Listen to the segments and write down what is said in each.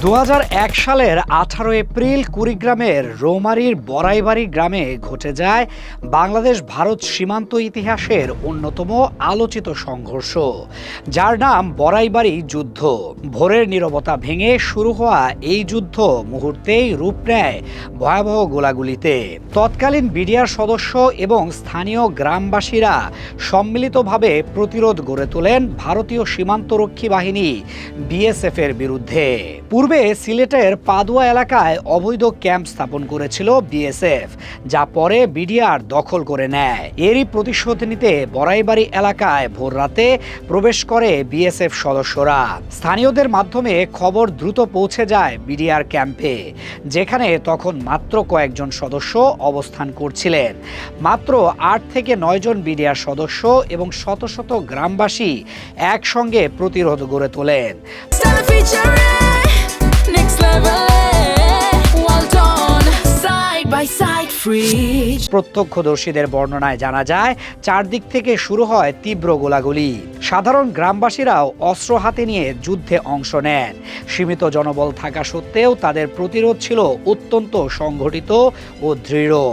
২০০১ সালের ১৮ এপ্রিল কুড়িগ্রামের রৌমারীর বড়াইবাড়ি গ্রামে ঘটে যায় বাংলাদেশ ভারত সীমান্ত ইতিহাসের অন্যতম আলোচিত সংঘর্ষ, যার নাম বড়াইবাড়ি যুদ্ধ। ভোরের নীরবতা ভেঙে শুরু হওয়া এই যুদ্ধ মুহূর্তেই রূপ নেয় ভয়াবহ গোলাগুলিতে। তৎকালীন বিডিআর সদস্য এবং স্থানীয় গ্রামবাসীরা সম্মিলিতভাবে প্রতিরোধ গড়ে তোলেন ভারতীয় সীমান্তরক্ষী বাহিনী বিএসএফের বিরুদ্ধে। পূর্বে সিলেটের পাদুয়া এলাকায় অবৈধ ক্যাম্প স্থাপন করেছিল বিএসএফ, যা পরে বিডিআর দখল করে নেয়। এরই প্রতিশোধ নিতে বড়াইবাড়ি এলাকায় ভোররাতে প্রবেশ করে বিএসএফ সদস্যরা। স্থানীয়দের মাধ্যমে খবর দ্রুত পৌঁছে যায় বিডিআর ক্যাম্পে, যেখানে তখন মাত্র কয়েকজন সদস্য অবস্থান করছিলেন। মাত্র ৮ থেকে ৯ জন বিডিআর সদস্য এবং শত শত গ্রামবাসী একসঙ্গে প্রতিরোধ গড়ে তোলেন। প্রত্যক্ষদর্শীদের বর্ণনায় জানা যায়, চারদিক থেকে শুরু হয় তীব্র গোলাগুলি। সাধারণ গ্রামবাসীরাও অস্ত্র হাতে নিয়ে যুদ্ধে অংশ নেন। সীমিত জনবল থাকা সত্ত্বেও তাদের প্রতিরোধ ছিল অত্যন্ত সংগঠিত ও দৃঢ়,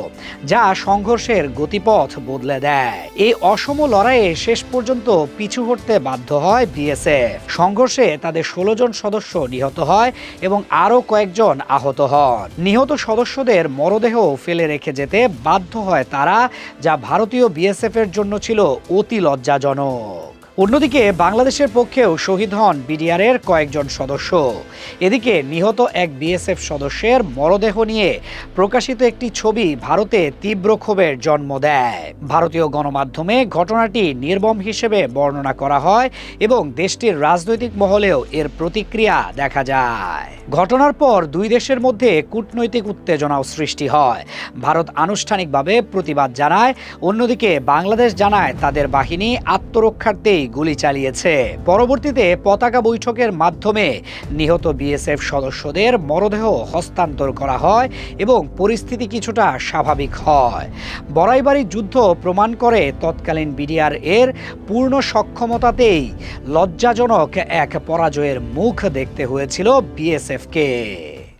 যা সংঘর্ষের গতিপথ বদলে দেয়। এই অসম লড়াইয়ে শেষ পর্যন্ত পিছু হটতে বাধ্য হয় বিএসএফ। সংঘর্ষে তাদের ১৬ জন সদস্য নিহত হয় এবং আরও কয়েকজন আহত হন। নিহত সদস্যদের মরদেহ ফেলে রেখে যেতে বাধ্য হয় তারা, যা ভারতীয় বিএসএফের জন্য ছিল অতি লজ্জাজনক। অন্যদিকে বাংলাদেশের পক্ষেও শহীদ হন বিডিআরের কয়েকজন সদস্য। এদিকে নিহত এক বিএসএফ সদস্যের মরদেহ নিয়ে প্রকাশিত একটি ছবি ভারতে তীব্র ক্ষোভের জন্ম দেয়। ভারতীয় গণমাধ্যমে ঘটনাটি নির্মম হিসেবে বর্ণনা করা হয় এবং দেশটির রাজনৈতিক মহলেও এর প্রতিক্রিয়া দেখা যায়। ঘটনার পর দুই দেশের মধ্যে কূটনৈতিক উত্তেজনাও সৃষ্টি হয়। ভারত আনুষ্ঠানিকভাবে প্রতিবাদ জানায়, অন্যদিকে বাংলাদেশ জানায় তাদের বাহিনী আত্মরক্ষার্থেই গুলি চালিয়েছে। পরবর্তীতে পতাকা বৈঠকের মাধ্যমে নিহত বিএসএফ সদস্যদের মরদেহ হস্তান্তর করা হয় এবং পরিস্থিতি কিছুটা স্বাভাবিক হয়। বড়াইবাড়ি যুদ্ধ প্রমাণ করে তৎকালীন বিডিআর এর পূর্ণ সক্ষমতাতেই লজ্জাজনক এক পরাজয়ের মুখ দেখতে হয়েছিল বিএসএফকে।